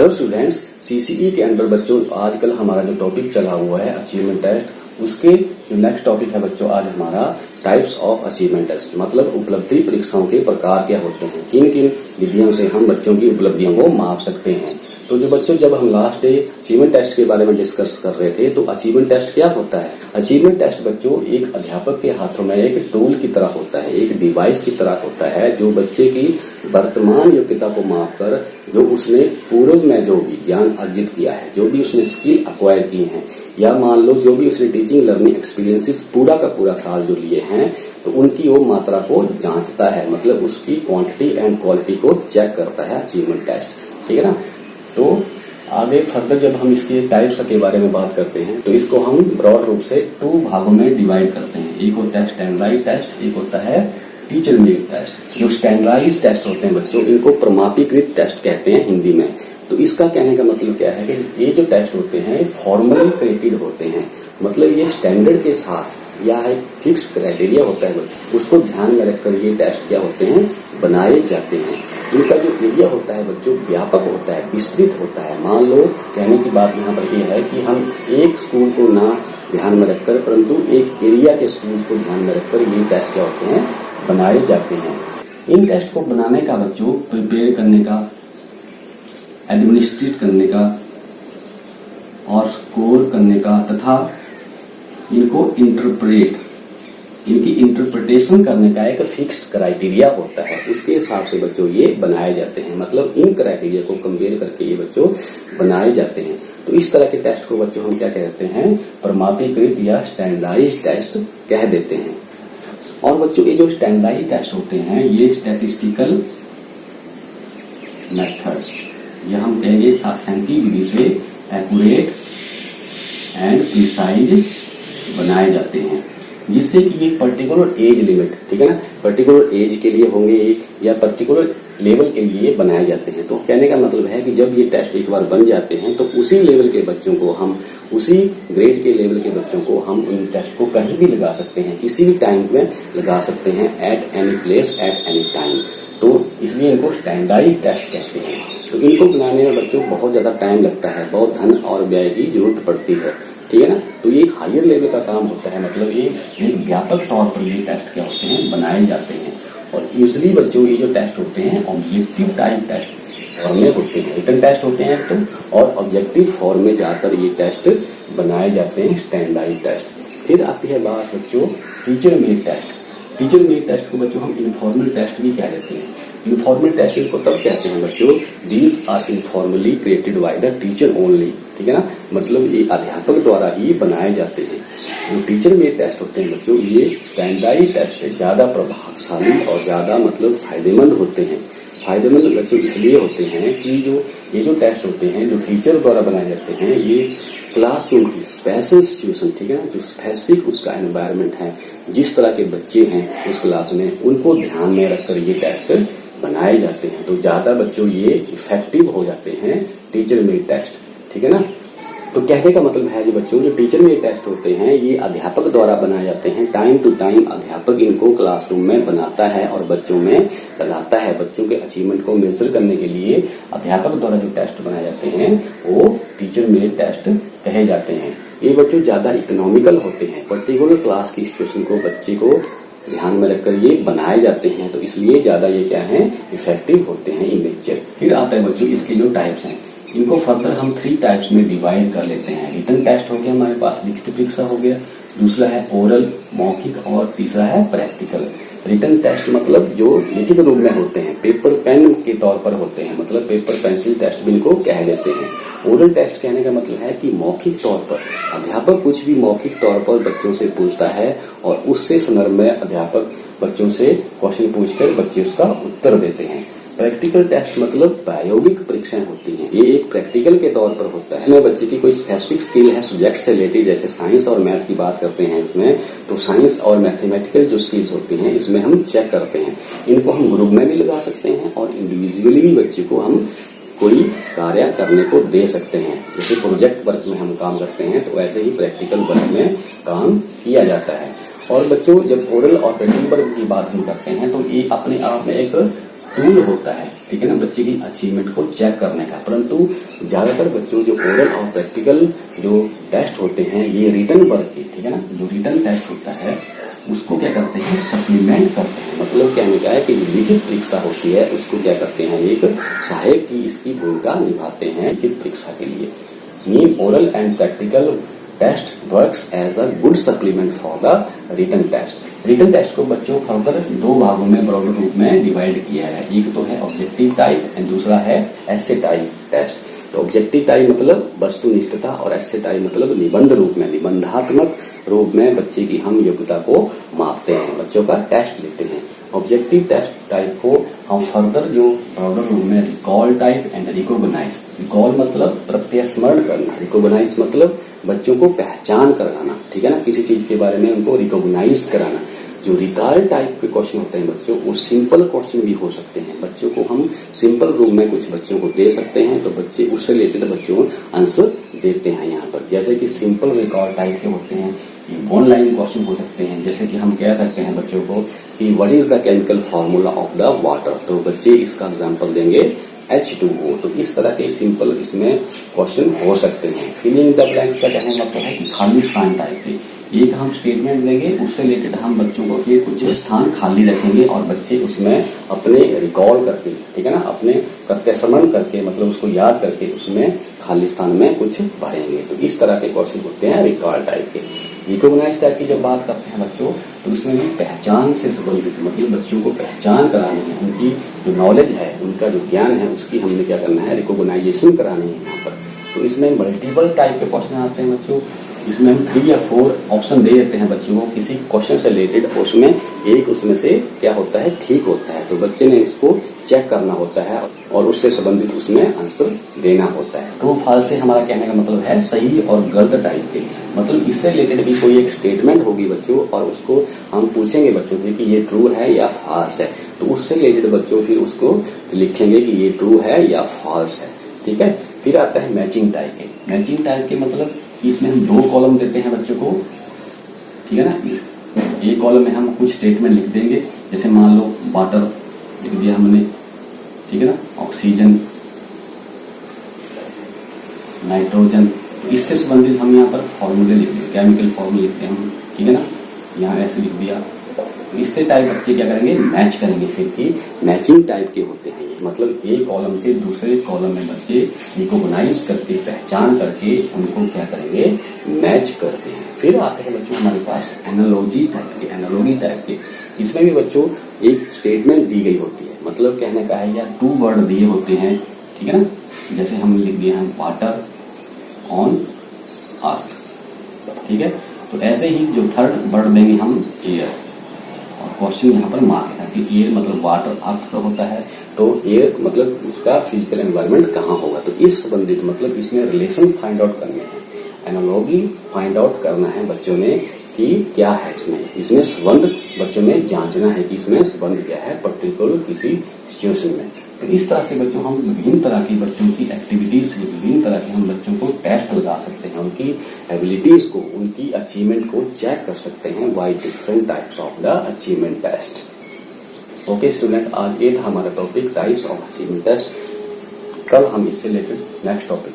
Hello students, CCE के अंदर बच्चों आजकल हमारा जो टॉपिक चला हुआ है अचीवमेंट टेस्ट, उसके जो नेक्स्ट टॉपिक है बच्चों आज हमारा टाइप्स ऑफ अचीवमेंट टेस्ट, मतलब उपलब्धि परीक्षाओं के प्रकार क्या होते हैं, किन किन विधियों से हम बच्चों की उपलब्धियों को माप सकते हैं। तो जो बच्चों जब हम लास्ट डे अचीवमेंट टेस्ट के बारे में डिस्कस कर रहे थे, तो अचीवमेंट टेस्ट क्या होता है। अचीवमेंट टेस्ट बच्चों एक अध्यापक के हाथों में एक टूल की तरह होता है, एक डिवाइस की तरह होता है, जो बच्चे की वर्तमान योग्यता को मापकर जो उसने पूर्व में जो भी ज्ञान अर्जित किया है, जो भी उसने स्किल अक्वायर किए हैं, या मान लो जो भी उसने टीचिंग लर्निंग एक्सपीरियंसेस पूरा का पूरा साल जो लिए हैं, तो उनकी वो मात्रा को जांचता है, मतलब उसकी क्वांटिटी एंड क्वालिटी को चेक करता है अचीवमेंट टेस्ट। ठीक है ना। तो आगे फर्दर जब हम इसके टाइप्स के बारे में बात करते हैं, तो इसको हम ब्रॉड रूप से 2 भागों में डिवाइड करते हैं। एक होता है स्टैंडर्डाइज्ड टेस्ट, एक होता है टीचर मेड टेस्ट। जो स्टैंडर्डाइज्ड टेस्ट होते हैं बच्चों, इनको प्रमाणीकृत टेस्ट कहते हैं हिंदी में। तो इसका कहने का मतलब क्या है कि ये जो टेस्ट होते हैं फॉर्मली क्रिएटेड होते हैं, मतलब ये स्टैंडर्ड के साथ या एक फिक्स्ड क्राइटेरिया होता है बच्चों, उसको ध्यान में रखकर ये टेस्ट क्या होते हैं, बनाए जाते हैं। इनका जो एरिया होता है बच्चों व्यापक होता है, विस्तृत होता है। मान लो कहने की बात यहाँ पर ये है कि हम एक स्कूल को ना ध्यान में रखकर, परंतु एक एरिया के स्कूल्स को ध्यान में रखकर ये टेस्ट क्या होते हैं, बनाए जाते हैं। इन टेस्ट को बनाने का बच्चों प्रिपेयर करने का, एडमिनिस्ट्रेट करने का और स्कोर करने का तथा इनको इनकी इंटरप्रिटेशन करने का एक फिक्स्ड क्राइटेरिया होता है। उसके हिसाब से बच्चों ये बनाए जाते हैं, मतलब इन क्राइटेरिया को कंपेयर करके ये बच्चों बनाए जाते हैं। तो इस तरह के टेस्ट को बच्चों हम क्या कहते हैं, प्रमाणीकृत या स्टैंडर्डाइज्ड टेस्ट कह देते हैं। और बच्चों ये जो स्टैंडर्डाइज्ड टेस्ट होते हैं, ये स्टैटिस्टिकल मेथड, यह हम कहेंगे सांख्यिकी विधि से एक्यूरेट एंड प्रिसाइज बनाए जाते हैं, जिससे कि ये पर्टिकुलर एज लिमिट, ठीक है ना, पर्टिकुलर एज के लिए होंगे या पर्टिकुलर लेवल के लिए बनाए जाते हैं। तो कहने का मतलब है कि जब ये टेस्ट एक बार बन जाते हैं, तो उसी लेवल के बच्चों को हम, उसी ग्रेड के लेवल के बच्चों को हम इन टेस्ट को कहीं भी लगा सकते हैं, किसी भी टाइम में लगा सकते हैं, at any place at any time. तो इसलिए इनको स्टैंडर्डाइज्ड टेस्ट कहते हैं। तो इनको बनाने में बच्चों बहुत ज्यादा टाइम लगता है, बहुत धन और व्यय की जरूरत पड़ती है। ठीक है ना। तो ये एक हायर लेवल का काम होता है, मतलब ये एक व्यापक तौर पर ये टेस्ट क्या होते हैं, बनाए जाते हैं। और यूजली बच्चों ये जो टेस्ट होते हैं ऑब्जेक्टिव टाइप टेस्ट फॉर्म में होते हैं, रिटन टेस्ट होते हैं तो, और ऑब्जेक्टिव फॉर्म में जाकर ये टेस्ट बनाए जाते हैं, स्टैंडर्डाइज्ड टेस्ट। फिर आती है बात बच्चों teacher made test. Teacher made test को बच्चों हम इनफॉर्मल टेस्ट भी कह देते हैं। इनफॉर्मल टेस्ट को तब कहते हैं बच्चों, these are informally created by the teacher only. ठीक है ना, मतलब ये अध्यापक द्वारा ही बनाए जाते हैं। जो टीचर मेड टेस्ट होते हैं बच्चों, ये स्टैंडर्डाइज्ड टेस्ट से ज्यादा प्रभावशाली और ज्यादा मतलब फायदेमंद होते हैं। फायदेमंद बच्चों इसलिए होते हैं कि ये जो टेस्ट होते हैं जो टीचर द्वारा बनाए जाते हैं, ये क्लासरूम की स्पेशल सिचुएशन, ठीक है ना, जो स्पेसिफिक उसका एनवायरनमेंट है, जिस तरह के बच्चे हैं उस क्लास में, उनको ध्यान में रखकर ये टेस्ट बनाए जाते हैं। तो ज्यादा बच्चों ये इफेक्टिव हो जाते हैं टीचर मेड टेस्ट। ठीक है ना। तो कहने का मतलब है कि बच्चों जो टीचर मेड टेस्ट होते हैं ये अध्यापक द्वारा बनाए जाते हैं। टाइम टू टाइम अध्यापक इनको क्लासरूम में बनाता है और बच्चों में लगाता है। बच्चों के अचीवमेंट को मेजर करने के लिए अध्यापक द्वारा जो टेस्ट बनाए जाते हैं वो टीचर मेड टेस्ट कहे जाते हैं। ये बच्चों ज्यादा इकोनॉमिकल होते हैं, पर्टिकुलर क्लास की सिचुएशन को बच्चे को ध्यान में रखकर ये बनाए जाते हैं, तो इसलिए ज्यादा ये क्या है, इफेक्टिव होते हैं इन नेचर। फिर आता है बच्चों इसके जो टाइप्स हैं, इनको फर्दर हम 3 टाइप्स में डिवाइड कर लेते हैं। रिटन टेस्ट हो गया हमारे पास, लिखित परीक्षा हो गया, दूसरा है ओरल मौखिक, और तीसरा है प्रैक्टिकल। रिटन टेस्ट मतलब जो लिखित रूप में होते हैं, पेपर पेन के तौर पर होते हैं, मतलब पेपर पेंसिल टेस्ट भी इनको कह देते हैं। ओरल टेस्ट कहने का मतलब है कि मौखिक तौर पर अध्यापक कुछ भी मौखिक तौर पर बच्चों से पूछता है और उससे संदर्भ में अध्यापक बच्चों से क्वेश्चन पूछकर बच्चे उसका उत्तर देते हैं। प्रैक्टिकल टेस्ट मतलब प्रायोगिक परीक्षाएं होती हैं, ये एक प्रैक्टिकल के तौर पर होता है। इसमें बच्चे की कोई स्पेसिफिक स्किल है सब्जेक्ट से रिलेटेड, जैसे साइंस और मैथ की बात करते हैं इसमें, तो साइंस और मैथमेटिकल जो स्किल्स होती हैं इसमें हम चेक करते हैं। इनको हम ग्रुप में भी लगा सकते हैं और इंडिविजुअली भी बच्चे को हम कोई कार्य करने को दे सकते हैं। जैसे प्रोजेक्ट वर्क में हम काम करते हैं तो वैसे ही प्रैक्टिकल वर्क में काम किया जाता है। और बच्चों जब ओरल और प्रैक्टिकल वर्क की बात हम करते हैं तो ये अपने आप में एक टूल होता है, ठीक है ना, बच्चे की अचीवमेंट को चेक करने का। परंतु ज्यादातर बच्चों जो ओरल और प्रैक्टिकल जो टेस्ट होते हैं ये रिटन वर्क के, ठीक है ना, जो रिटन टेस्ट होता है उसको क्या करते हैं, सप्लीमेंट करते हैं। मतलब कहने का है कि जो लिखित परीक्षा होती है उसको क्या करते हैं, एक सहायक की इसकी भूमिका निभाते हैं लिखित परीक्षा के लिए। Mean oral and practical test works as a good supplement for the written test. Written test को बच्चों फर्दर दो भागों में ब्रॉडर रूप में डिवाइड किया है। एक तो है ऑब्जेक्टिव टाइप एंड दूसरा है एसे टाइप टेस्ट। तो ऑब्जेक्टिव टाइप मतलब वस्तुनिष्ठता और एसे टाइप मतलब निबंध रूप में, निबंधात्मक रूप में बच्चे की हम योग्यता को मापते हैं, बच्चों का टेस्ट लेते हैं। ऑब्जेक्टिव टेस्ट टाइप को हम फर्दर जो ब्रॉडर रूप में recall type and recognize. Recall मतलब प्रत्यस्मरण करना, रिकॉग्नाइज मतलब बच्चों को पहचान कराना, ठीक है ना, किसी चीज के बारे में उनको रिकॉग्नाइज कराना। जो रिकॉल टाइप के क्वेश्चन होते हैं बच्चों, वो सिंपल क्वेश्चन भी हो सकते हैं। बच्चों को हम सिंपल रूप में कुछ बच्चों को दे सकते हैं तो बच्चे उससे रिलेटेड बच्चों आंसर देते हैं यहाँ पर। जैसे कि सिंपल रिकॉल टाइप के होते हैं, वन लाइन क्वेश्चन हो सकते हैं। जैसे कि हम कह सकते हैं बच्चों को कि what is the chemical formula of the water, तो बच्चे इसका एग्जाम्पल देंगे H2O। तो इस तरह के सिंपल इसमें क्वेश्चन हो सकते हैं। फिलिंग द ब्लैंक्स का कहने का मतलब है कि खाली स्थान टाइप के एक हम स्टेटमेंट देंगे, उससे रिलेटेड हम बच्चों को ये कुछ स्थान खाली रखेंगे और बच्चे उसमें अपने रिकॉल करके, ठीक है ना, अपने प्रत्यस्मरण करके मतलब उसको याद करके उसमें खाली स्थान में कुछ भरेंगे। तो इस तरह के क्वेश्चन होते हैं रिकॉल टाइप के। रिकॉग्नाइज टाइप की जब बात करते हैं बच्चों तो इसमें भी पहचान से संबंधित, मतलब बच्चों को पहचान करानी है, उनकी जो नॉलेज है, उनका जो ज्ञान है उसकी हमने क्या करना है, रिकॉग्नाइजेशन करानी है यहाँ पर। तो इसमें मल्टीपल टाइप के क्वेश्चन आते हैं बच्चों। इसमें हम 3 या 4 ऑप्शन दे देते हैं बच्चों को किसी क्वेश्चन से रिलेटेड, उसमें एक उसमें से क्या होता है, ठीक होता है, तो बच्चे ने इसको चेक करना होता है और उससे संबंधित उसमें आंसर देना होता है। ट्रू फॉल्स से हमारा कहने का मतलब है सही और गलत टाइप के, मतलब इससे रिलेटेड भी कोई एक स्टेटमेंट होगी बच्चों और उसको हम पूछेंगे बच्चों से कि ये ट्रू है या फॉल्स है, तो उससे रिलेटेड बच्चों फिर उसको लिखेंगे कि ये ट्रू है या फॉल्स है, ठीक है। फिर आता है मैचिंग टाइप के। मैचिंग टाइप के मतलब इसमें हम 2 कॉलम देते हैं बच्चों को, ठीक है ना। एक कॉलम में हम कुछ स्टेटमेंट लिख देंगे, जैसे मान लो वाटर लिख दिया हमने, ठीक है ना, ऑक्सीजन, नाइट्रोजन, तो इससे संबंधित हम यहाँ पर फॉर्मूले लिख दें, केमिकल फॉर्मूले लिखते हैं हम, ठीक है ना, यहाँ ऐसे लिख दिया। तो इससे टाइप बच्चे क्या करेंगे, मैच करेंगे। फिर की मैचिंग टाइप के होते हैं, मतलब एक कॉलम से दूसरे कॉलम में बच्चे रिकॉग्नाइज करके, पहचान करके उनको क्या करेंगे, मैच करते हैं। फिर आते हैं बच्चों हमारे पास एनालॉजी टाइप के। एनालॉजी टाइप के इसमें भी बच्चों एक स्टेटमेंट दी गई होती है, मतलब कहने का है या 2 वर्ड दिए होते हैं, ठीक है ना, जैसे हम लिख दिए हैं वाटर ऑन अर्थ, ठीक है। तो ऐसे ही जो थर्ड वर्ड देंगे हम एयर, और क्वेश्चन यहाँ पर मार्क है कि एयर मतलब वाटर, अर्थ का होता है, तो एयर मतलब इसका फिजिकल एनवायरनमेंट कहाँ होगा, तो इस संबंधित मतलब इसमें रिलेशन फाइंड आउट करने हैं, एनालॉजी फाइंड आउट करना है बच्चों ने कि क्या है इसमें संबंध बच्चों ने जांचना है कि इसमें संबंध क्या है पर्टिकुलर किसी सिचुएशन में। तो इस तरह से बच्चों हम विभिन्न तरह की बच्चों की एक्टिविटीज, विभिन्न तरह के हम बच्चों को टेस्ट लगा सकते हैं, उनकी एबिलिटीज को, उनकी अचीवमेंट को चेक कर सकते हैं by different types of the achievement test. Okay student, आज ये था हमारा topic types of achievement test. कल हम इससे रिलेटेड नेक्स्ट टॉपिक